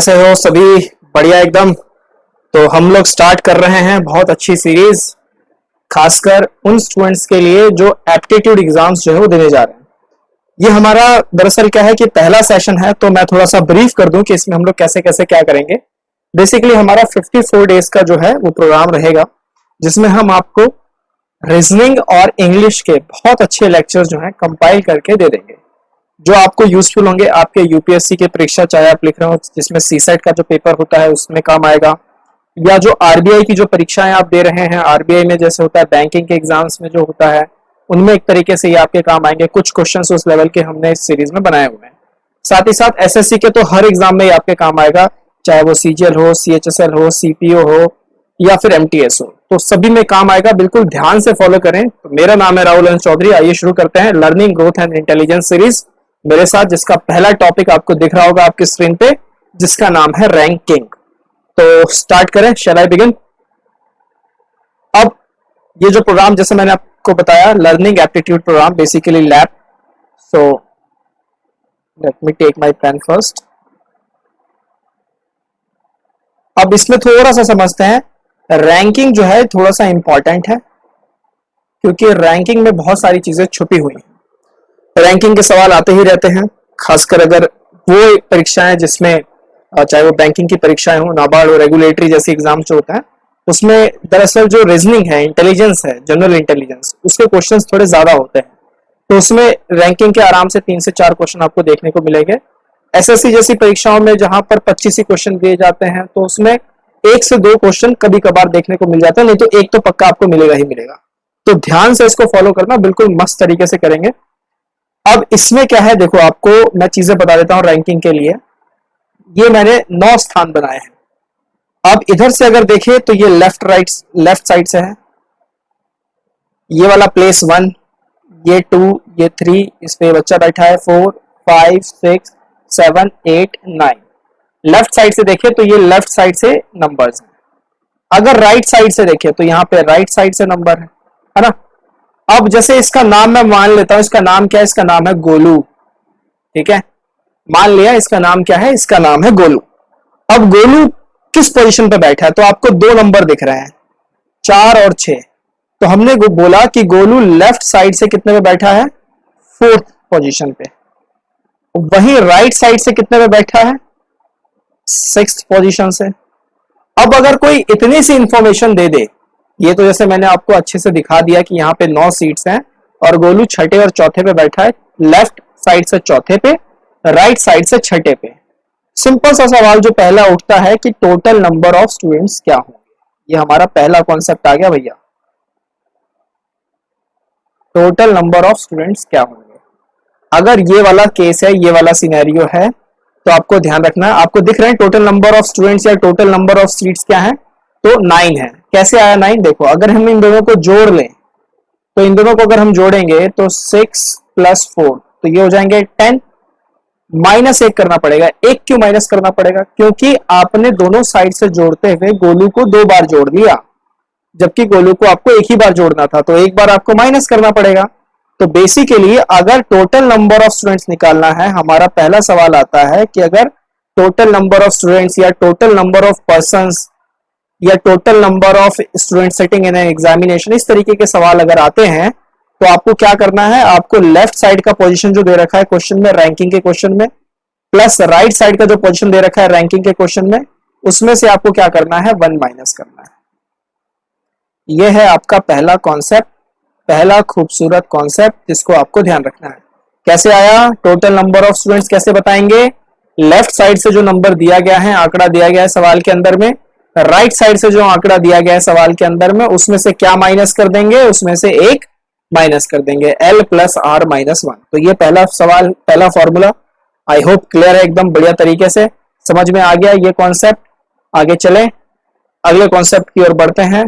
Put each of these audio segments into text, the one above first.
कैसे हो सभी? बढ़िया एकदम। तो हम लोग स्टार्ट कर रहे हैं बहुत अच्छी सीरीज, खासकर उन स्टूडेंट्स के लिए जो एप्टीट्यूड एग्जाम्स जो है वो देने जा रहे हैं। ये हमारा दरअसल क्या है कि पहला सेशन है, तो मैं थोड़ा सा ब्रीफ कर दूं कि इसमें हम लोग कैसे कैसे क्या करेंगे। बेसिकली हमारा 54 डेज का जो है वो प्रोग्राम रहेगा, जिसमें हम आपको रीजनिंग और इंग्लिश के बहुत अच्छे लेक्चर्स जो है कंपाइल करके दे देंगे, जो आपको यूजफुल होंगे आपके यूपीएससी के परीक्षा, चाहे आप लिख रहे हो जिसमें सीसेट का जो पेपर होता है उसमें काम आएगा, या जो आरबीआई की जो परीक्षाएं आप दे रहे हैं, आरबीआई में जैसे होता है बैंकिंग के एग्जाम्स में जो होता है, उनमें एक तरीके से ये आपके काम आएंगे। कुछ क्वेश्चंस उस लेवल के हमने इस सीरीज में बनाए हुए हैं। साथ ही साथ एसएससी के तो हर एग्जाम में ये आपके काम आएगा, चाहे वो सीजीएल हो, सीएचएसएल हो, सीपीओ हो या फिर एमटीएस हो, तो सभी में काम आएगा। बिल्कुल ध्यान से फॉलो करें। तो मेरा नाम है राहुल चौधरी। आइए शुरू करते हैं learning, growth and intelligence series मेरे साथ, जिसका पहला टॉपिक आपको दिख रहा होगा आपकी स्क्रीन पे, जिसका नाम है रैंकिंग। तो स्टार्ट करें, शैल आई बिगिन। अब ये जो प्रोग्राम जैसे मैंने आपको बताया, learning aptitude program, basically lab. So let me take my pen first. अब इसमें थोड़ा सा समझते हैं, रैंकिंग जो है थोड़ा सा इंपॉर्टेंट है, क्योंकि रैंकिंग में बहुत सारी चीजें छुपी हुई हैं। रैंकिंग के सवाल आते ही रहते हैं, खासकर अगर वो परीक्षाएं जिसमें चाहे वो बैंकिंग की परीक्षाएं हो, नाबार्ड हो, रेगुलेटरी जैसे एग्जाम जो होता है, उसमें दरअसल जो रीजनिंग है, इंटेलिजेंस है, जनरल इंटेलिजेंस, उसके क्वेश्चंस थोड़े ज्यादा होते हैं। तो उसमें रैंकिंग के आराम से 3 से 4 क्वेश्चन आपको देखने को मिलेंगे। एसएससी जैसी परीक्षाओं में जहां पर 25 ही क्वेश्चन दिए जाते हैं, तो उसमें 1 से 2 क्वेश्चन कभी कभार देखने को मिल जाता है, नहीं तो एक तो पक्का आपको मिलेगा ही मिलेगा। तो ध्यान से इसको फॉलो करना, बिल्कुल मस्त तरीके से करेंगे। अब इसमें क्या है, देखो आपको मैं चीजें बता देता हूं रैंकिंग के लिए। ये मैंने 9 स्थान बनाए हैं। अब इधर से अगर देखें तो ये लेफ्ट साइड से है। ये वाला प्लेस 1, ये 2, ये 3, इस पे बच्चा बैठा है 4, 5, 6, 7, 8, 9। लेफ्ट साइड से देखें तो ये लेफ्ट साइड से नंबर्स हैं। अगर राइट साइड से देखें तो यहाँ पे राइट साइड से नंबर है ना। अब जैसे इसका नाम मैं मान लेता हूं, इसका नाम क्या है? इसका नाम है गोलू। ठीक है, मान लिया इसका नाम क्या है, इसका नाम है गोलू। अब गोलू किस पोजीशन पे बैठा है? तो आपको 2 नंबर दिख रहे हैं, 4 और 6। तो हमने बोला कि गोलू लेफ्ट साइड से कितने पे बैठा है? 4th पोजीशन पे। वहीं राइट साइड से कितने पे बैठा है? 6th पोजीशन से। अब अगर कोई इतनी सी इंफॉर्मेशन दे दे, ये तो जैसे मैंने आपको अच्छे से दिखा दिया कि यहाँ पे 9 सीट्स हैं और गोलू छठे और चौथे पे बैठा है, लेफ्ट साइड से चौथे पे, राइट साइड से छठे पे। सिंपल सा सवाल जो पहला उठता है कि टोटल नंबर ऑफ स्टूडेंट्स क्या होंगे। ये हमारा पहला कॉन्सेप्ट आ गया भैया, टोटल नंबर ऑफ स्टूडेंट्स क्या होंगे। अगर ये वाला केस है, ये वाला सिनेरियो है, तो आपको ध्यान रखना है। आपको दिख रहे हैं टोटल नंबर ऑफ स्टूडेंट्स या टोटल नंबर ऑफ सीट्स क्या है? तो 9 है। कैसे आया 9? देखो, अगर हम इन दोनों को जोड़ लें, तो इन दोनों को अगर हम जोड़ेंगे तो 6 + 4, तो ये हो जाएंगे 10। -1 करना पड़ेगा। 1 क्यों माइनस करना पड़ेगा? क्योंकि आपने दोनों साइड से जोड़ते हुए गोलू को 2 बार जोड़ लिया, जबकि गोलू को आपको 1 ही बार जोड़ना था, तो 1 बार आपको माइनस करना पड़ेगा। तो बेसिकली अगर टोटल नंबर ऑफ स्टूडेंट्स निकालना है, हमारा पहला सवाल आता है कि अगर टोटल नंबर ऑफ स्टूडेंट्स या टोटल नंबर ऑफ पर्संस या total number of student sitting in an examination, इस तरीके के सवाल अगर आते हैं, तो आपको क्या करना है? आपको लेफ्ट साइड का पोजीशन जो दे रखा है क्वेश्चन में, रैंकिंग के क्वेश्चन में, प्लस राइट साइड का जो पोजीशन दे रखा है रैंकिंग के क्वेश्चन में, उसमें से आपको क्या करना है? 1 माइनस करना है। यह है आपका पहला कॉन्सेप्ट, पहला खूबसूरत कॉन्सेप्ट जिसको आपको ध्यान रखना है। कैसे आया टोटल नंबर ऑफ स्टूडेंट्स? कैसे बताएंगे? लेफ्ट साइड से जो नंबर दिया गया है, आंकड़ा दिया गया है सवाल के अंदर में, राइट साइड से जो आंकड़ा दिया गया है सवाल के अंदर में, उसमें से क्या माइनस कर देंगे? उसमें से 1 माइनस कर देंगे, L + R - 1। तो ये पहला सवाल, पहला फॉर्मूला। आई होप क्लियर है, एकदम बढ़िया तरीके से समझ में आ गया ये कॉन्सेप्ट। आगे चलें, अगले कॉन्सेप्ट की ओर बढ़ते हैं।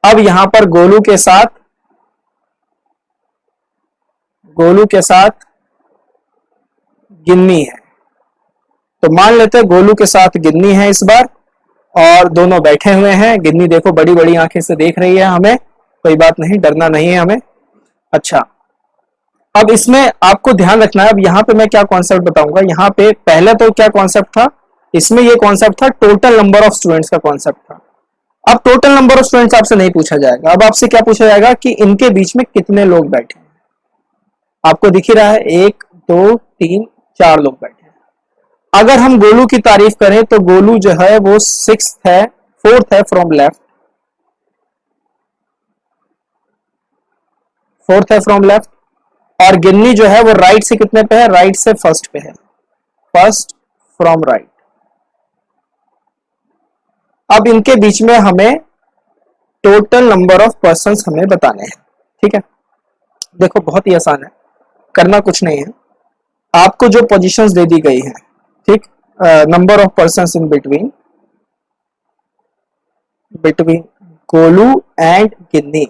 अब यहां पर गोलू के साथ गिन्नी है, तो मान लेते हैं गोलू के साथ गिन्नी है इस बार, और दोनों बैठे हुए हैं। गिन्नी देखो बड़ी बड़ी आंखें से देख रही है हमें, कोई बात नहीं, डरना नहीं है हमें। अच्छा, अब इसमें आपको ध्यान रखना है। अब यहाँ पे मैं क्या कॉन्सेप्ट बताऊंगा, यहाँ पे पहले तो क्या कॉन्सेप्ट था, इसमें ये कॉन्सेप्ट था टोटल नंबर ऑफ स्टूडेंट्स का कॉन्सेप्ट था। अब टोटल नंबर ऑफ स्टूडेंट्स आपसे नहीं पूछा जाएगा, अब आपसे क्या पूछा जाएगा कि इनके बीच में कितने लोग बैठे हैं। आपको दिख ही रहा है 1 2 3 4 लोग बैठे हैं। अगर हम गोलू की तारीफ करें तो गोलू जो है वो 6th है, 4th है फ्रॉम लेफ्ट, 4th है फ्रॉम लेफ्ट, और गिन्नी जो है वो राइट से कितने पे है, राइट से फर्स्ट पे है, फर्स्ट फ्रॉम राइट। अब इनके बीच में हमें टोटल नंबर ऑफ पर्संस हमें बताने हैं। ठीक है, देखो बहुत ही आसान है, करना कुछ नहीं है। आपको जो पोजीशंस दे दी गई हैं, ठीक, number of persons in between Golu and Ginni,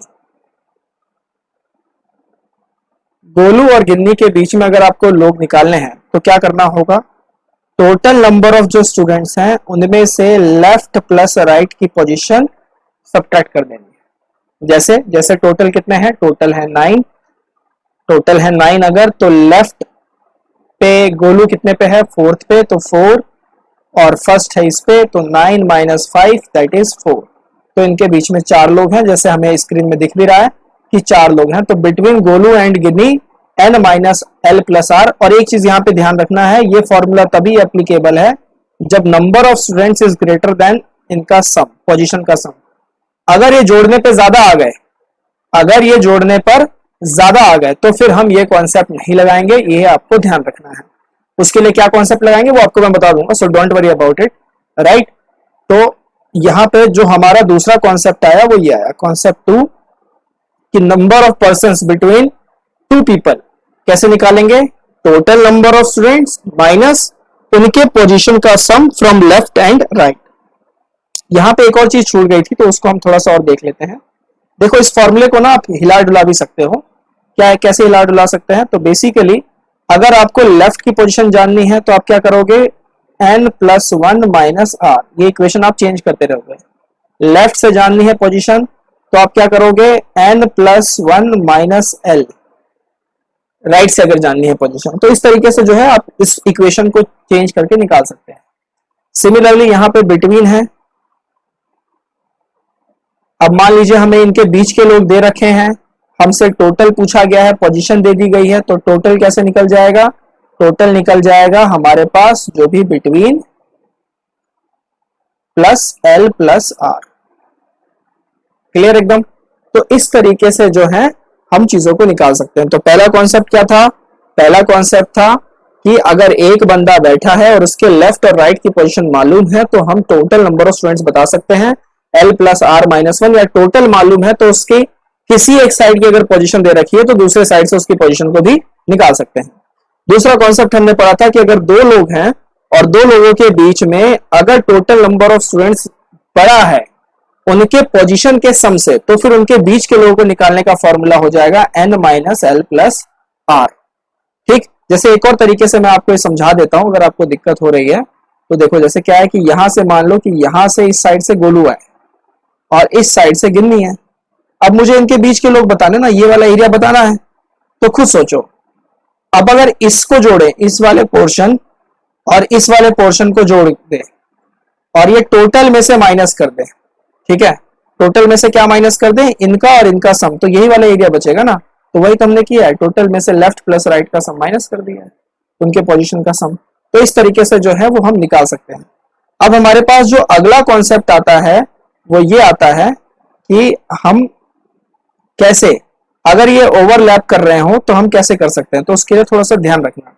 Golu और गिन्नी के बीच में अगर आपको लोग निकालने हैं तो क्या करना होगा, टोटल नंबर ऑफ जो स्टूडेंट्स हैं उनमें से लेफ्ट प्लस राइट की पोजीशन सब्ट्रैक्ट कर देनी है। जैसे जैसे टोटल कितने हैं, टोटल है 9, टोटल है 9 अगर, तो लेफ्ट पे गोलू कितने पे है, 4th पे, तो 4, और फर्स्ट है इस पे, तो 9 - 5 दैट इज 4। तो इनके बीच में 4 लोग हैं, जैसे हमें स्क्रीन में दिख भी रहा है कि 4 लोग हैं। तो between Golu and Ginni n - l + r। और एक चीज यहाँ पे ध्यान रखना है, ये फॉर्मूला तभी एप्लीकेबल है जब number of students is greater than इनका सम, पोजीशन का सम। अगर ये जोड़ने पे ज्यादा आ गए, अगर ये जोड़ने पर ज्यादा आ गए तो फिर हम ये कॉन्सेप्ट नहीं लगाएंगे, ये आपको ध्यान रखना है। उसके लिए क्या कॉन्सेप्ट लगाएंगे वो आपको मैं बता दूंगा, so don't worry about it, right. तो यहाँ पे जो हमारा दूसरा कॉन्सेप्ट आया वो ये आया, कॉन्सेप्ट 2, कि number of persons between 2 people कैसे निकालेंगे, total number of students minus उनके पोजीशन का सम फ्रॉम लेफ्ट एंड राइट। यहां पे एक और चीज छूट गई थी तो उसको हम थोड़ा सा और देख लेते हैं। देखो इस फॉर्मूले को ना आप हिला डुला भी सकते हो, क्या है, कैसे हिला डुला सकते हैं, तो बेसिकली अगर आपको लेफ्ट की पोजीशन जाननी है तो आप क्या करोगे, n + 1 - r, ये इक्वेशन आप चेंज करते रहोगे। लेफ्ट से जाननी है पोजीशन तो आप क्या करोगे, n + 1 - l। राइट से अगर जाननी है पोजीशन तो इस तरीके से जो है आप इस इक्वेशन को चेंज करके निकाल सकते हैं। सिमिलरली यहां पे बिटवीन है, अब मान लीजिए हमें इनके बीच के लोग दे रखे हैं, हमसे टोटल पूछा गया है, पोजीशन दे दी गई है, तो टोटल कैसे निकल जाएगा, टोटल निकल जाएगा हमारे पास जो भी between plus l + r। Clear एकदम। तो इस तरीके से जो है हम चीजों को निकाल सकते हैं। तो पहला कॉन्सेप्ट क्या था, पहला कॉन्सेप्ट था कि अगर एक बंदा बैठा है और उसके लेफ्ट और राइट की पोजीशन मालूम है तो हम टोटल नंबर ऑफ स्टूडेंट्स बता सकते हैं, l + r - 1, या टोटल मालूम है तो उसकी किसी एक साइड की अगर पोजीशन दे रखी है तो दूसरे साइड से उसकी पोजीशन को भी निकाल सकते हैं। दूसरा कॉन्सेप्ट हमने पढ़ा था कि अगर 2 लोग हैं और 2 लोगों के बीच में अगर टोटल नंबर ऑफ स्टूडेंट्स बड़ा है उनके पोजीशन के सम से, तो फिर उनके बीच के लोगों को निकालने का फॉर्मूला हो जाएगा n - l + r। ठीक, जैसे एक और तरीके से मैं आपको समझा देता हूं अगर आपको दिक्कत हो रही है तो देखो, जैसे क्या है कि यहां से मान लो कि यहां से इस साइड से गोलू है और इस साइड से गिन्नी है। अब मुझे इनके बीच के लोग बताने ना, ये वाला एरिया बताना है, तो खुद सोचो, अब अगर इसको जोड़े, इस वाले पोर्शन और इस वाले पोर्शन को जोड़ दे और ये टोटल में से माइनस कर दे, ठीक है, टोटल में से क्या माइनस कर दें, इनका और इनका सम, तो यही वाला एरिया बचेगा ना। तो वही तो हमने किया है, टोटल में से लेफ्ट प्लस राइट का सम माइनस कर दिया है, उनके पोजीशन का सम। तो इस तरीके से जो है वो हम निकाल सकते हैं। अब हमारे पास जो अगला कॉन्सेप्ट आता है वो ये आता है कि हम कैसे, अगर ये ओवरलैप कर रहे हो तो हम कैसे कर सकते हैं, तो उसके लिए थोड़ा सा ध्यान रखना।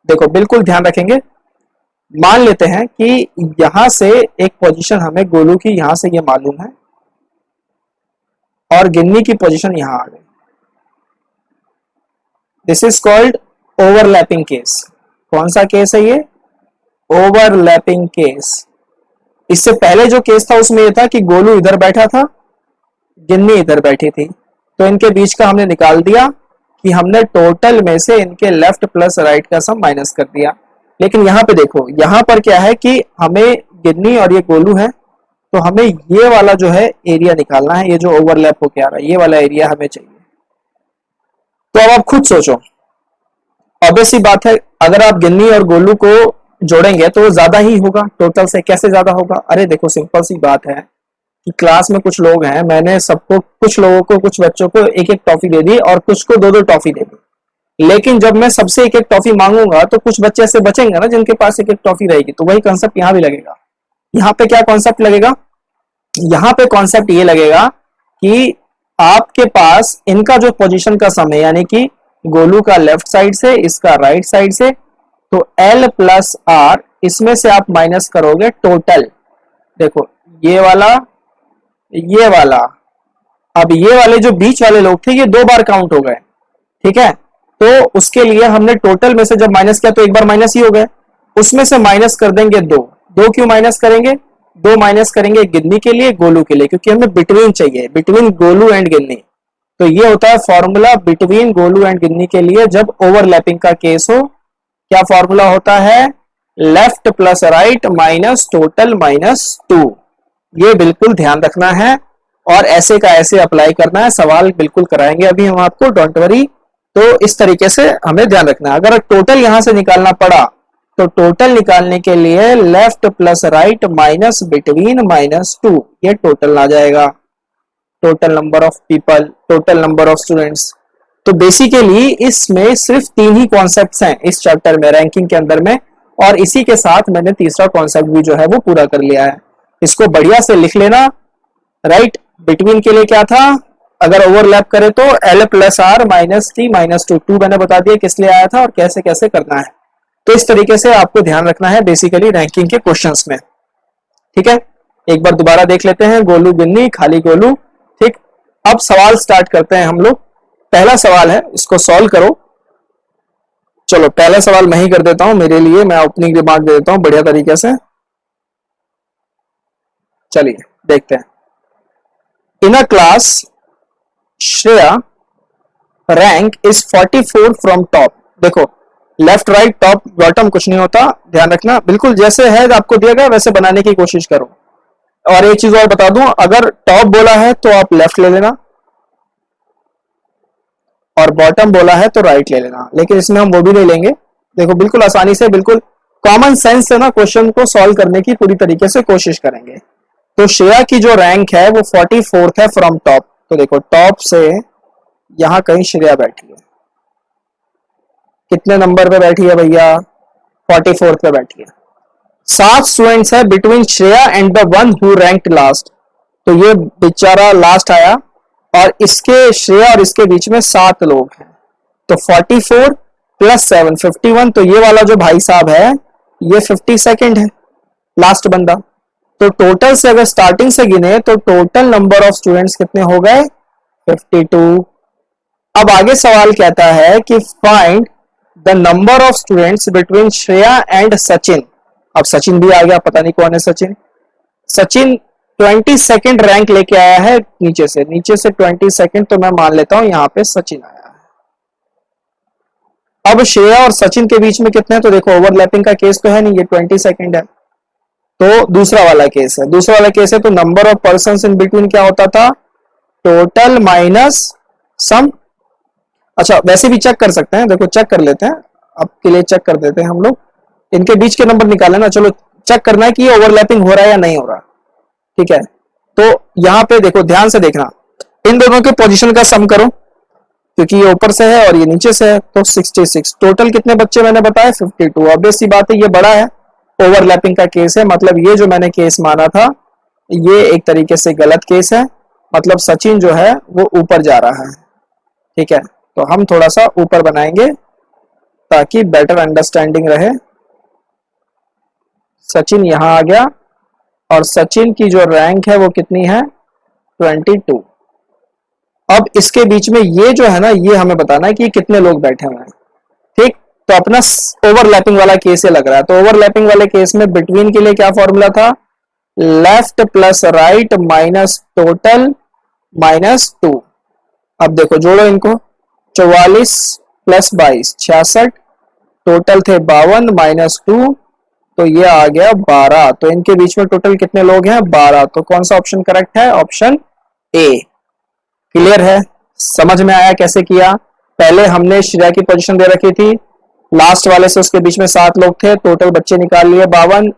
देखो बिल्कुल ध्यान रखेंगे। मान लेते हैं कि यहां से एक पोजीशन हमें गोलू की यहां से ये मालूम है और गिन्नी की पोजीशन यहां आ गई। This is called overlapping case. कौन सा केस है ये, ओवरलैपिंग केस। इससे पहले जो केस था उसमें यह था कि गोलू इधर बैठा था, गिन्नी इधर बैठी थी, तो इनके बीच का हमने निकाल दिया कि हमने टोटल में से इनके लेफ्ट प्लस राइट का सम माइनस कर दिया। लेकिन यहाँ पे देखो, यहाँ पर क्या है कि हमें गिन्नी और ये गोलू है, तो हमें ये वाला जो है एरिया निकालना है, ये जो ओवरलैप होके आ रहा है ये वाला एरिया हमें चाहिए। तो अब आप खुद सोचो, ऑब्वियस सी बात है, अगर आप गिन्नी और गोलू को जोड़ेंगे तो ज्यादा ही होगा टोटल से। कैसे ज्यादा होगा? अरे देखो सिंपल सी बात है कि क्लास में कुछ लोग हैं, मैंने सबको, कुछ लोगों को, कुछ बच्चों को एक एक टॉफी दे दी और कुछ को दो दो टॉफी दे दी। लेकिन जब मैं सबसे एक एक टॉफी मांगूंगा तो कुछ बच्चे ऐसे बचेंगे ना जिनके पास एक एक टॉफी रहेगी। तो वही कॉन्सेप्ट यहाँ भी लगेगा। यहाँ पे क्या कॉन्सेप्ट लगेगा? यहाँ पे कॉन्सेप्ट ये लगेगा कि आपके पास इनका जो पोजीशन का सम है, यानी कि गोलू का लेफ्ट साइड से, इसका राइट साइड से, तो L प्लस आर, इसमें से आप माइनस करोगे टोटल। देखो ये वाला, ये वाला, अब ये वाले जो बीच वाले लोग थे ये दो बार काउंट हो गए, ठीक है। तो उसके लिए हमने टोटल में से जब माइनस किया तो एक बार माइनस ही हो गए, उसमें से माइनस कर देंगे दो। दो क्यों माइनस करेंगे? दो माइनस करेंगे गिन्नी के लिए, गोलू के लिए, क्योंकि हमें बिटवीन चाहिए, बिटवीन गोलू एंड गिन्नी। तो ये होता है फॉर्मूला बिटवीन गोलू एंड गिन्नी के लिए जब ओवरलैपिंग का केस हो। क्या फॉर्मूला होता है? Left plus right minus total minus 2। ये बिल्कुल ध्यान रखना है और ऐसे का ऐसे अप्लाई करना है। सवाल बिल्कुल कराएंगे अभी हम आपको, डोंट वरी। तो इस तरीके से हमें ध्यान रखना है। अगर टोटल यहां से निकालना पड़ा तो टोटल निकालने के लिए left plus right minus between minus 2, ये टोटल आ जाएगा। Total number of people, total number of students. तो बेसिकली इसमें सिर्फ 3 ही कॉन्सेप्ट्स हैं इस चैप्टर में, रैंकिंग के अंदर में, और इसी के साथ मैंने तीसरा कॉन्सेप्ट भी जो है वो पूरा कर लिया है। इसको बढ़िया से लिख लेना। राइट, बिटवीन के लिए क्या था? अगर ओवरलैप करे तो L plus R minus T minus 2 मैंने बता दिया किस लिए आया था और कैसे कैसे करना है। तो इस तरीके से आपको ध्यान रखना है बेसिकली रैंकिंग के क्वेश्चंस में, ठीक है। एक बार दोबारा देख लेते हैं, गोलू गिन्नी, खाली गोलू, ठीक। अब सवाल स्टार्ट करते हैं हम लोग। पहला सवाल है, इसको सॉल्व करो। चलो पहला सवाल मैं ही कर देता हूं, मेरे लिए मैं ओपनिंग रिमार्क दे देता हूं बढ़िया तरीके से। चलिए देखते हैं। In a class Shreya rank is 44 from top. देखो लेफ्ट राइट टॉप बॉटम कुछ नहीं होता, ध्यान रखना। बिल्कुल जैसे है आपको दिया गया वैसे बनाने की कोशिश करो। और एक चीज और बता दूं, अगर टॉप बोला है तो आप लेफ्ट ले लेना और बॉटम बोला है तो राइट ले लेना, लेकिन इसमें हम वो भी नहीं लेंगे। देखो बिल्कुल आसानी से, बिल्कुल कॉमन सेंस से ना क्वेश्चन को सॉल्व करने की पूरी तरीके से कोशिश करेंगे। तो श्रेया की जो रैंक है वो 44th है फ्रॉम टॉप। तो देखो टॉप से यहां कहीं श्रेया बैठी है, कितने नंबर पे बैठी है भैया? 44th पे बैठी है। 7 स्टूडेंट्स है between Shreya and the one who ranked last. तो ये बेचारा लास्ट आया और इसके, श्रेया और इसके बीच में 7 लोग हैं। तो 44 प्लस 7 51। तो ये वाला जो भाई साहब है ये 52nd है, लास्ट बंदा। तो टोटल से अगर स्टार्टिंग से गिने तो टोटल नंबर ऑफ स्टूडेंट्स कितने हो गए? 52। अब आगे सवाल कहता है कि find the number of students between Shreya and Sachin. अब सचिन भी आ गया, पता नहीं कौन है सचिन। सचिन 22nd रैंक लेके आया है नीचे से, 22nd, तो मैं मान लेता हूं यहां पे सचिन आया है। अब श्रेया और सचिन के बीच में कितने हैं? तो देखो ओवरलैपिंग का केस तो है नहीं, ये 22nd है, तो दूसरा वाला केस है। दूसरा वाला केस है तो number of persons in between क्या होता था? Total minus sum. अच्छा वैसे भी चेक कर सकते हैं, देखो चेक कर लेते हैं, आपके लिए चेक कर देते हैं हम लोग। इनके बीच के नंबर निकाले ना, चलो चेक करना है कि ये ओवरलैपिंग हो रहा है या नहीं हो रहा, ठीक है। तो यहां पे देखो ध्यान से देखना, इन दोनों के पोजीशन का सम करो, क्योंकि ये ऊपर से है और ये नीचे से है। तो 66। टोटल कितने बच्चे मैंने बताया? 52। ऑब्वियस सी बात है ये बड़ा है, ओवरलैपिंग का केस है, मतलब ये जो मैंने केस माना था ये एक तरीके से गलत केस है, मतलब सचिन जो है वो ऊपर जा रहा है, ठीक है। तो हम थोड़ा सा ऊपर बनाएंगे ताकि बेटर अंडरस्टैंडिंग रहे। सचिन यहां आ गया और सचिन की जो रैंक है वो कितनी है? 22। अब इसके बीच में ये जो है ना, ये हमें बताना है कि कितने लोग बैठे हुए हैं, ठीक। तो अपना ओवरलैपिंग वाला केस लग रहा है। तो ओवरलैपिंग वाले केस में बिटवीन के लिए क्या फॉर्मूला था? Left plus right minus total minus 2। अब देखो जोड़ो इनको, 44 प्लस 22 66, टोटल थे 52 माइनस 2, तो ये आ गया 12। तो इनके बीच में टोटल कितने लोग हैं? 12। तो कौन सा ऑप्शन करेक्ट है? Option A. क्लियर है? समझ में आया कैसे किया? पहले हमने श्रेया की पोजीशन दे रखी थी लास्ट वाले से उसके बीच में 7 लोग थे, टोटल बच्चे निकाल लिए 52,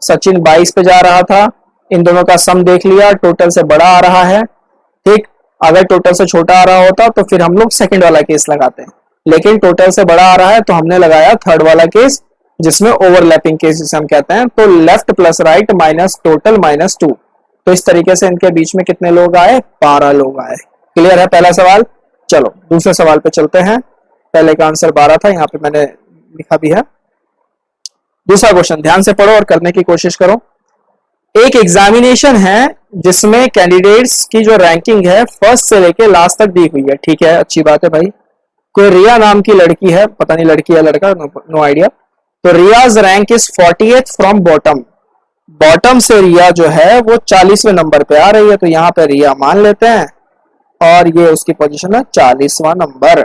सचिन 22 पे जा रहा था, इन दोनों का सम देख लिया, टोटल से बड़ा आ रहा है। ठीक, अगर टोटल से छोटा आ रहा होता तो फिर हम लोग सेकंड वाला केस लगाते हैं, लेकिन टोटल से बड़ा आ रहा है तो हमने लगाया थर्ड वाला केस, जिसमें ओवरलैपिंग केस जिसे हम कहते हैं। तो left plus right minus total minus 2, तो इस तरीके से इनके बीच में कितने लोग आए, 12 लोग आए। क्लियर है पहला सवाल। चलो दूसरे सवाल पे चलते हैं। पहले का आंसर 12 था, यहाँ पे मैंने लिखा भी है। दूसरा क्वेश्चन ध्यान से पढ़ो और करने की कोशिश करो। एक एग्जामिनेशन है जिसमें कैंडिडेट्स की जो रैंकिंग है फर्स्ट से लेके लास्ट तक दी हुई है। ठीक है, अच्छी बात है भाई। कोई रिया नाम की लड़की है, पता नहीं लड़की है लड़का, नो आइडिया। तो Riya's rank is 48th from bottom. Bottom से रिया जो है वो 40वें नंबर पे आ रही है, तो यहाँ पे रिया मान लेते हैं और ये उसकी पोजीशन है 40वां नंबर।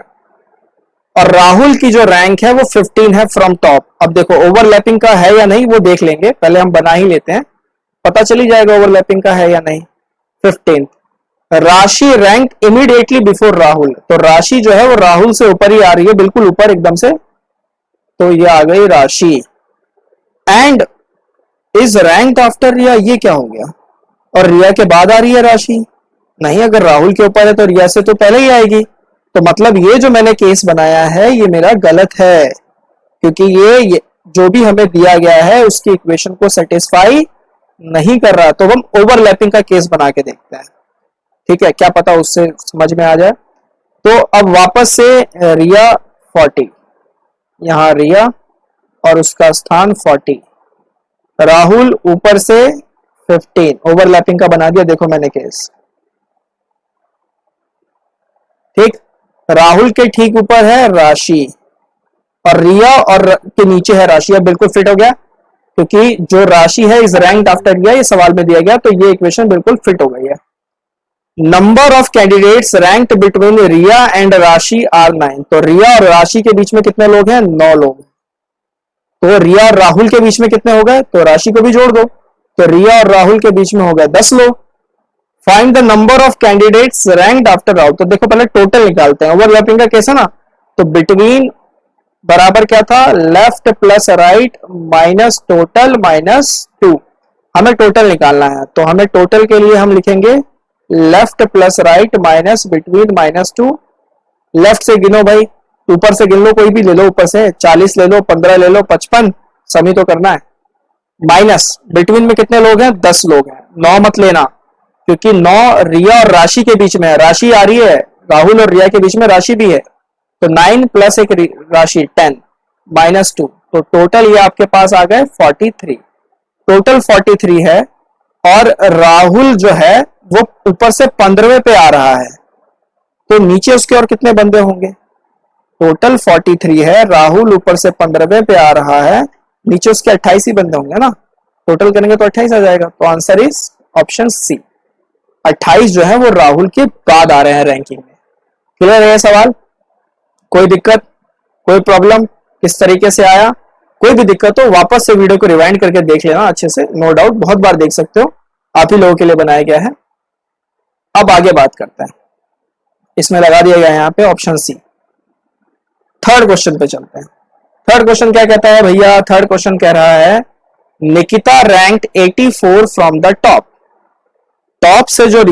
और राहुल की जो रैंक है वो 15 है फ्रॉम टॉप। अब देखो ओवरलैपिंग का है या नहीं वो देख लेंगे, पहले हम बना ही लेते हैं, पता चली जाएगा ओवरलैपिंग का है या नहीं। 15th। राशि रैंक इमीडिएटली बिफोर राहुल, तो राशि जो है वो राहुल से ऊपर ही आ रही है, बिल्कुल ऊपर एकदम से, तो ये आ गई राशि। एंड इज रैंक आफ्टर रिया, ये क्या हो गया, और रिया के बाद आ रही है राशि? नहीं, अगर राहुल के ऊपर है तो रिया से तो पहले ही आएगी, तो मतलब ये जो मैंने केस बनाया है ये मेरा गलत है, क्योंकि ये जो भी हमें दिया गया है उसकी इक्वेशन को सेटिस्फाई नहीं कर रहा। तो हम ओवरलैपिंग का केस बना के देखते हैं। ठीक है, क्या पता उससे समझ में आ जाए। तो अब वापस से रिया 40, यहाँ रिया और उसका स्थान 40, राहुल ऊपर से 15, ओवरलैपिंग का बना दिया। देखो मैंने केस, ठीक, राहुल के ठीक ऊपर है राशि और रिया और के नीचे है राशि। अब बिल्कुल फिट हो गया, क्योंकि जो राशि है इज रैंक्ड आफ्टर रिया, ये सवाल में दिया गया, तो ये इक्वेशन बिल्कुल फिट हो गई है। Number of candidates ranked between Riya and Rashi are 9। तो रिया और राशि के बीच में कितने लोग हैं, 9 लोग। तो रिया और राहुल के बीच में कितने हो गए, तो राशि को भी जोड़ दो, तो रिया और राहुल के बीच में हो गए 10 लोग। Find the number of candidates ranked after Rahul. तो देखो पहले टोटल निकालते हैं, ओवरलैपिंग का केस है ना, तो बिटवीन बराबर क्या था, left plus right minus total minus 2। हमें टोटल निकालना है, तो हमें टोटल के लिए हम लिखेंगे left plus right minus between minus 2। Left से गिनो भाई, ऊपर से गिन लो, कोई भी ले लो, ऊपर से 40 ले लो, 15 ले लो, 55, समी तो करना है। माइनस बिटवीन में कितने लोग हैं, 10 लोग हैं। 9 मत लेना, क्योंकि 9 रिया और राशि के बीच में है, राशि आ रही है, राहुल और रिया के बीच में राशि भी है, तो 9 प्लस एक राशि 10 माइनस 2, तो टोटल ये आपके पास आ गए 43। टोटल 43 है, और राहुल जो है वो ऊपर से 15वें पे आ रहा है, तो नीचे उसके और कितने बंदे होंगे, टोटल 43 है, राहुल ऊपर से 15वें पे आ रहा है, नीचे उसके 28 ही बंदे होंगे ना, टोटल करेंगे तो 28 आ जाएगा। तो आंसर इज ऑप्शन सी, 28 जो है वो राहुल के बाद आ रहे हैं रैंकिंग में। क्लियर है सवाल, कोई दिक्कत, कोई प्रॉब्लम, किस तरीके से आया? कोई भी दिक्कत हो वापस से वीडियो को रिवाइंड करके देख लेना अच्छे से, नो डाउट बहुत बार देख सकते हो, आप ही लोगों के लिए बनाया गया है। अब आगे बात करते हैं, इसमें लगा दिया गया है यहाँ पे ऑप्शन सी। थर्ड क्वेश्चन पे चलते हैं। थर्ड क्वेश्चन क्या कहता है भैया, थर्ड क्वेश्चन कह रहा है Nikita ranked 84 from the top. Top से जो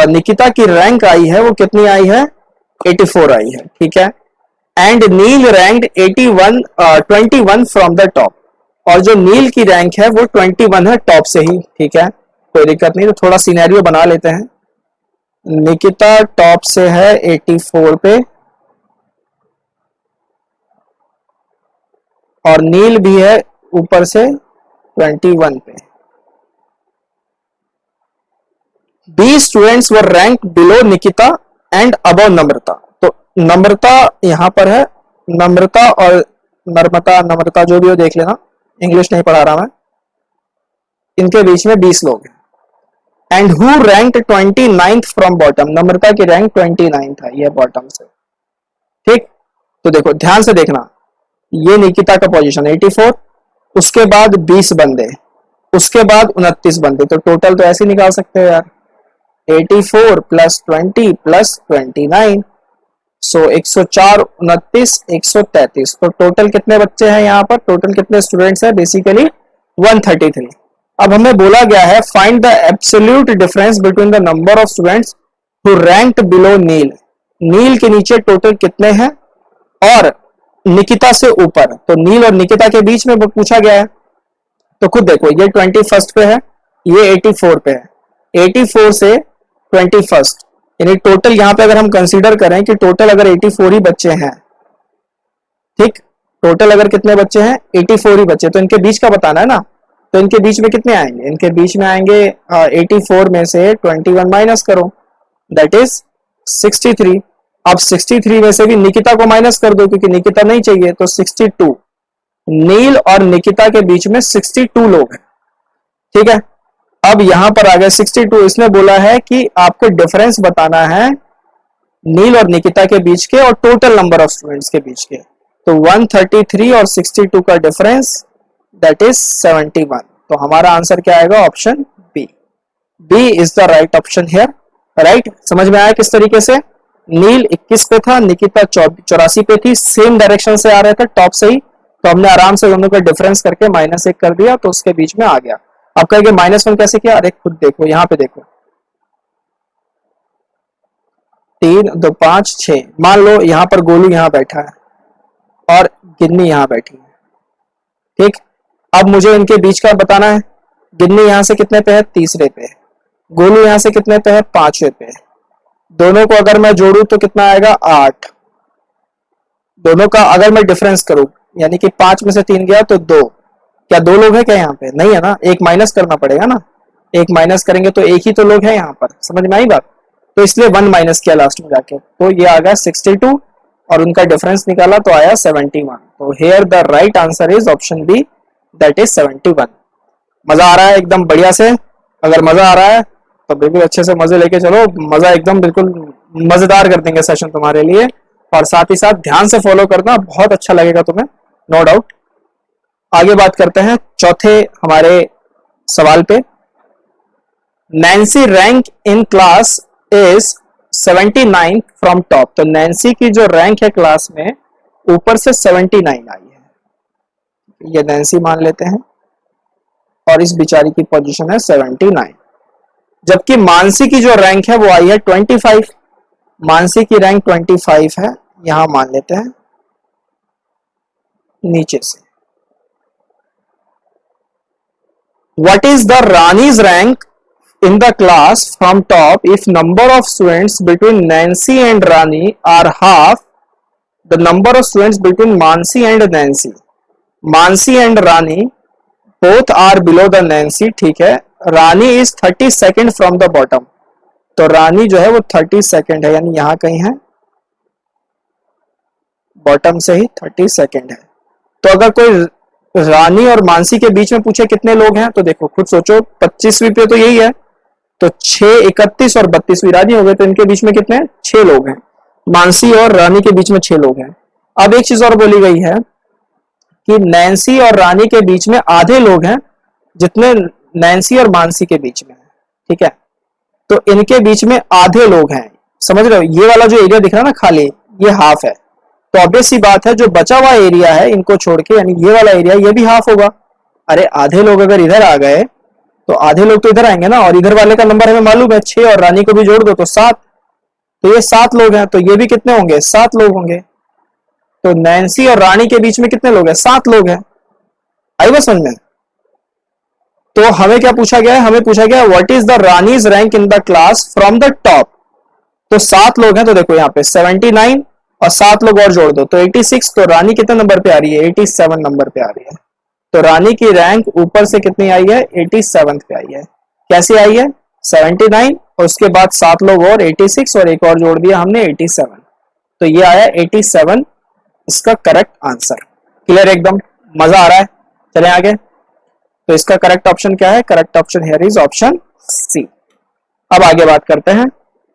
निकिता की रैंक आई है वो कितनी आई है, 84 आई है, ठीक है। And Neel ranked 21 from the top, और जो नील की रैंक है वो 21 है टॉप से ही, ठीक है, कोई दिक्कत नहीं। तो थोड़ा सिनेरियो बना लेते हैं। निकिता टॉप से है 84 पे, और नील भी है ऊपर से 21 पे। 20 students were rank below Nikita and above Namrata. तो नम्रता यहां पर है, नम्रता और नम्रता जो भी हो देख लेना, इंग्लिश नहीं पढ़ा रहा मैं। इनके बीच में 20 लोग हैं। And who ranked 29th from bottom, Namrata की रैंक 29 था, ये बॉटम से, ठीक। तो देखो ध्यान से देखना, ये निकिता का पोजीशन 84, उसके बाद 20 बंदे, उसके बाद 29 बंदे, तो टोटल तो ऐसे निकाल सकते हो यार, 84 प्लस 20 प्लस 29, सो 104, 29, 133, तो टोटल कितने बच्चे हैं यहाँ पर, टोटल कितने स्टूडेंट्स हैं, बेसिकली 133। अब हमें बोला गया है find the absolute difference between the number of students who ranked below Neel. Neel के नीचे टोटल कितने हैं और निकिता से ऊपर, तो नील और निकिता के बीच में पूछा गया है। तो खुद देखो, ये 21 पे है, ये 84 पे है, 84 से 21, यानी टोटल यहाँ पे अगर हम कंसीडर करें कि टोटल अगर 84 ही बच्चे हैं, ठीक, टोटल अगर कितने बच्चे हैं 84 ही बच्चे, तो इनके बीच का बताना है ना, तो इनके बीच में कितने आएंगे, इनके बीच में आएंगे 84 में से 21 माइनस करो, दैट इज 63। अब 63 में से भी निकिता को माइनस कर दो क्योंकि निकिता नहीं चाहिए, तो 62। नील और निकिता के बीच में 62 लोग हैं, ठीक है। अब यहां पर आ गए 62, इसने बोला है कि आपको डिफरेंस बताना है नील और निकिता के बीच के और टोटल नंबर ऑफ स्टूडेंट्स के बीच के, तो 133 और 62 का डिफरेंस दैट इज 71। तो हमारा आंसर क्या आएगा, option B. B is the right option here, right. समझ में आया किस तरीके से, नील 21 पे था, निकिता 84 पे थी, सेम डायरेक्शन से आ रहे थे टॉप से ही, तो हमने आराम से दोनों का डिफरेंस करके -1 कर दिया, तो उसके बीच में आ गया। अब कहेंगे -1 कैसे किया, अरे खुद देखो, यहां पे देखो 3, 2, 5, 6, मान लो यहां पर गोलू यहां बैठा है और गिन्नी यहां बैठी है, ठीक। अब मुझे इनके बीच का बताना है, गिन्नी यहां से कितने पे है, तीसरे पे, गोलू यहां से कितने पे है, 5वें पे, दोनों को अगर मैं जोड़ू तो कितना आएगा, 8। दोनों का अगर मैं डिफरेंस करूं, यानी कि 5 में से 3 गया तो 2, क्या 2 लोग हैं क्या यहाँ पे, नहीं है ना, एक माइनस करना पड़ेगा ना, एक माइनस करेंगे तो एक ही तो लोग हैं यहाँ पर, समझ में आई बात, तो इसलिए 1 माइनस किया लास्ट में जाके, तो ये आ गया 62 और उनका डिफरेंस निकाला तो आया 71। तो here the right answer is option B, that is 71। मजा आ रहा है एकदम बढ़िया से, अगर मजा आ रहा है तो बिल्कुल अच्छे से मजे लेके चलो, मजा एकदम बिल्कुल मजेदार कर देंगे सेशन तुम्हारे लिए, और साथ ही साथ ध्यान से फॉलो करना, बहुत अच्छा लगेगा तुम्हें, नो डाउट। आगे बात करते हैं चौथे हमारे सवाल पे। Nancy rank in class is 79 from top, तो नैन्सी की जो रैंक है क्लास में ऊपर से 79 आई है, ये नैन्सी मान लेते हैं, और इस बेचारी की पोजीशन है 79, जबकि मानसी की जो रैंक है वो आई है 25, मानसी की रैंक 25 है, यहां मान लेते हैं नीचे से। What is the Rani's rank in the class from top if number of students between Nancy and Rani are half the number of students between Mansi and Nancy? Mansi and Rani both are below the Nancy, ठीक है। Rani is 32nd from the bottom, तो रानी जो है वो 32nd है, यानी यहां कहीं है, बॉटम से ही 32nd है। तो अगर कोई रानी और मानसी के बीच में पूछे कितने लोग हैं, तो देखो खुद सोचो, 25वीं पे तो यही है, तो 6, 31 और 32वीं रानी हो गए, तो इनके बीच में कितने हैं, 6 लोग हैं, मानसी और रानी के बीच में 6 लोग हैं। अब एक चीज और बोली गई है कि नैन्सी और रानी के बीच में आधे लोग हैं जितने नैन्सी और मानसी के बीच में है, ठीक है, तो इनके बीच में आधे लोग हैं, समझ रहे हो, ये वाला जो एरिया दिख रहा है ना खाली, ये हाफ है, तो ऑब्वियस सी बात है जो बचा हुआ एरिया है इनको छोड़ के, यानी ये वाला एरिया ये भी हाफ होगा। अरे आधे लोग अगर इधर आ गए तो आधे लोग तो इधर आएंगे ना, और इधर वाले का नंबर हमें मालूम है 6, और रानी को भी जोड़ दो तो 7, तो ये 7 लोग हैं, तो ये भी कितने होंगे, 7 लोग होंगे। तो नैन्सी और रानी के बीच में कितने लोग हैं, 7 लोग हैं, आई बात समझ में। तो हमें क्या पूछा गया है, हमें पूछा गया what is the Rani's rank in the class from the top, तो 7 लोग हैं, तो देखो यहाँ पे 79 और 7 लोग और जोड़ दो तो 86, तो रानी कितने नंबर पे आ रही है, 87 नंबर पे आ रही है, तो रानी की रैंक ऊपर से कितनी आई है, 87 पे आई है। कैसे आई है, 79 और उसके बाद 7 लोग और 86 और एक और जोड़ दिया हमने 87, तो ये आया 87 इसका करेक्ट आंसर। क्लियर एकदम, मजा आ रहा है, चलें आगे। तो इसका करेक्ट ऑप्शन क्या है, correct option here is option C. अब आगे बात करते हैं,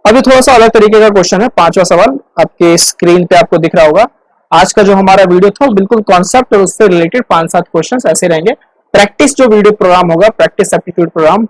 अभी थोड़ा सा अलग तरीके का क्वेश्चन है, 5वां सवाल आपके स्क्रीन पे आपको दिख रहा होगा। आज का जो हमारा वीडियो था बिल्कुल कॉन्सेप्ट और उससे रिलेटेड 5-7 क्वेश्चंस ऐसे रहेंगे। प्रैक्टिस जो वीडियो प्रोग्राम होगा, प्रैक्टिस एप्टीट्यूड प्रोग्राम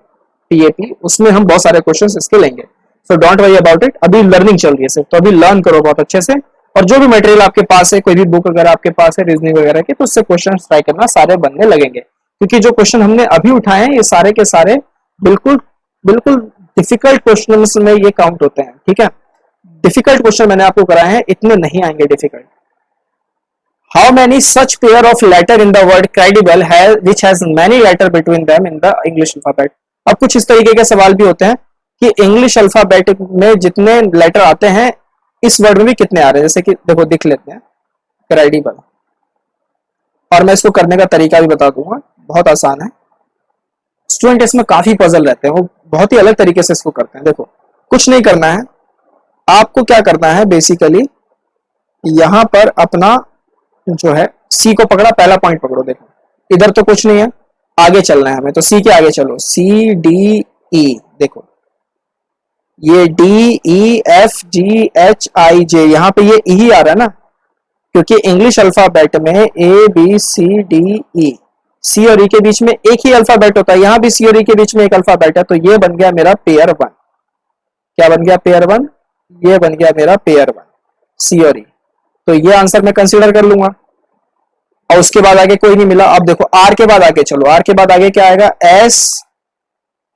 PAP, उसमें हम बहुत सारे क्वेश्चंस इसके लेंगे। So don't worry about it, अभी लर्निंग चल रही है सिर्फ, तो अभी लर्न करो बहुत अच्छे से। और जो भी मटेरियल आपके पास है, कोई भी बुक अगर आपके पास है रीजनिंग वगैरह के, तो उससे क्वेश्चन ट्राई करना, सारे बनने लगेंगे। क्योंकि जो क्वेश्चन हमने अभी उठाए हैं ये सारे के सारे बिल्कुल बिल्कुल डिफिकल्ट क्वेश्चन में ये काउंट होते हैं, ठीक है। डिफिकल्ट क्वेश्चन मैंने आपको कराए हैं, इतने नहीं आएंगे difficult. How many such pair of letter in the word credible है which has many letter between them in the English alphabet. अब कुछ इस तरीके के सवाल भी होते हैं कि इंग्लिश अल्फाबेट में जितने लेटर आते हैं इस वर्ड में भी कितने आ रहे हैं। जैसे कि देखो दिख लेते हैं क्रेडिबल, और मैं इसको करने का तरीका भी बता दूंगा, बहुत आसान है। स्टूडेंट इसमें काफी पजल रहते हैं, वो बहुत ही अलग तरीके से इसको करते हैं। देखो कुछ नहीं करना है, आपको क्या करना है बेसिकली, यहां पर अपना जो है सी को पकड़ा, पहला पॉइंट पकड़ो। देखो इधर तो कुछ नहीं है, आगे चलना है हमें, तो सी के आगे चलो, सी डी ई, देखो ये D E F G H I J, यहां पे ये ई आ रहा है ना, क्योंकि इंग्लिश अल्फाबेट में A B C D E, सी और ई के बीच में एक ही अल्फाबेट होता है, यहां भी सी और ई के बीच में एक अल्फाबेट है, तो ये बन गया मेरा पेयर वन। क्या बन गया? Pair one. ये बन गया मेरा पेयर वन, सी और ई। तो ये आंसर मैं कंसीडर कर लूंगा, और उसके बाद आगे कोई नहीं मिला। अब देखो आर के बाद आगे चलो, आर के बाद आगे क्या आएगा? S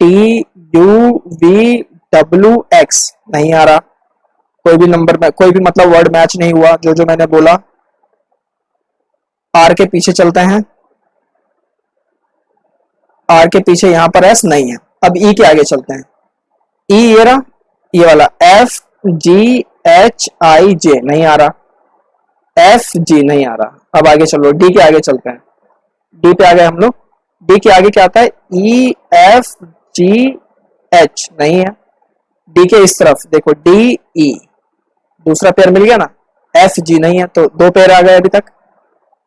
T U V W x, नहीं आ रहा, कोई भी नंबर में कोई भी मतलब वर्ड मैच नहीं हुआ जो जो मैंने बोला। आर के पीछे चलते हैं, आर के पीछे यहां पर एस नहीं है। अब ई के आगे चलते हैं, ई ये रहा, ये वाला एफ जी एच आई जे, नहीं आ रहा, एफ जी नहीं आ रहा। अब आगे चलो, डी के आगे चलते हैं, डी पे आ गए हम लोग। डी के आगे क्या आता है? ई एफ जी एच, नहीं है। डी के इस तरफ देखो, डी ई, दूसरा पेयर मिल गया ना, एफ जी नहीं है, तो दो पेयर आ गए अभी तक।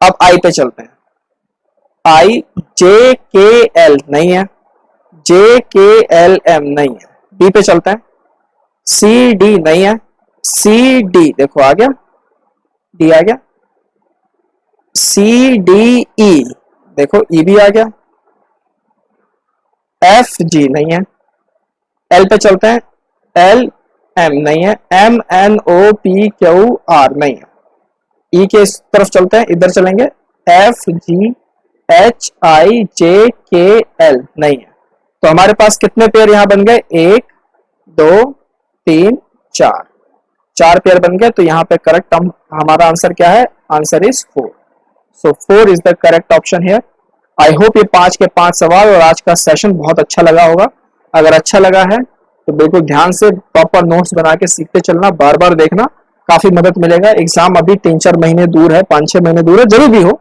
अब आई पे चलते हैं, आई जे के एल नहीं है, जे के एल एम नहीं है। डी पे चलते हैं, सी डी नहीं है, सी डी देखो आ गया, डी आ गया, सी डी ई देखो ई भी आ गया, एफ जी नहीं है। एल पे चलते हैं, एल एम नहीं है, M N O P Q R नहीं है। ई के इस तरफ चलते हैं, इधर चलेंगे, एफ जी एच आई जे के एल नहीं है। तो हमारे पास कितने पेयर यहां बन गए? 1 2 3 4, 4 पेयर बन गए। तो यहाँ पे करेक्ट हमारा आंसर क्या है? Answer is 4। So 4 is the correct option here. I hope ये 5 के 5 सवाल और आज का सेशन बहुत अच्छा लगा होगा। अगर अच्छा लगा है तो बिल्कुल ध्यान से प्रॉपर नोट्स बना के सीखते चलना, बार बार देखना, काफी मदद मिलेगा। एग्जाम अभी 3-4 महीने दूर है, 5-6 महीने दूर है, जरूर भी हो,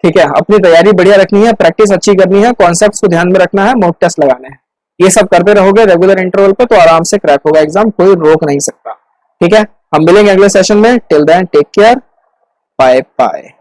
ठीक है। अपनी तैयारी बढ़िया रखनी है, प्रैक्टिस अच्छी करनी है, कॉन्सेप्ट्स को ध्यान में रखना है, मॉक टेस्ट लगाने हैं। ये सब करते रहोगे रेगुलर इंटरवल पे तो आराम से क्रैक होगा एग्जाम, कोई रोक नहीं सकता, ठीक है। हम मिलेंगे अगले सेशन में। Till then take care, bye bye.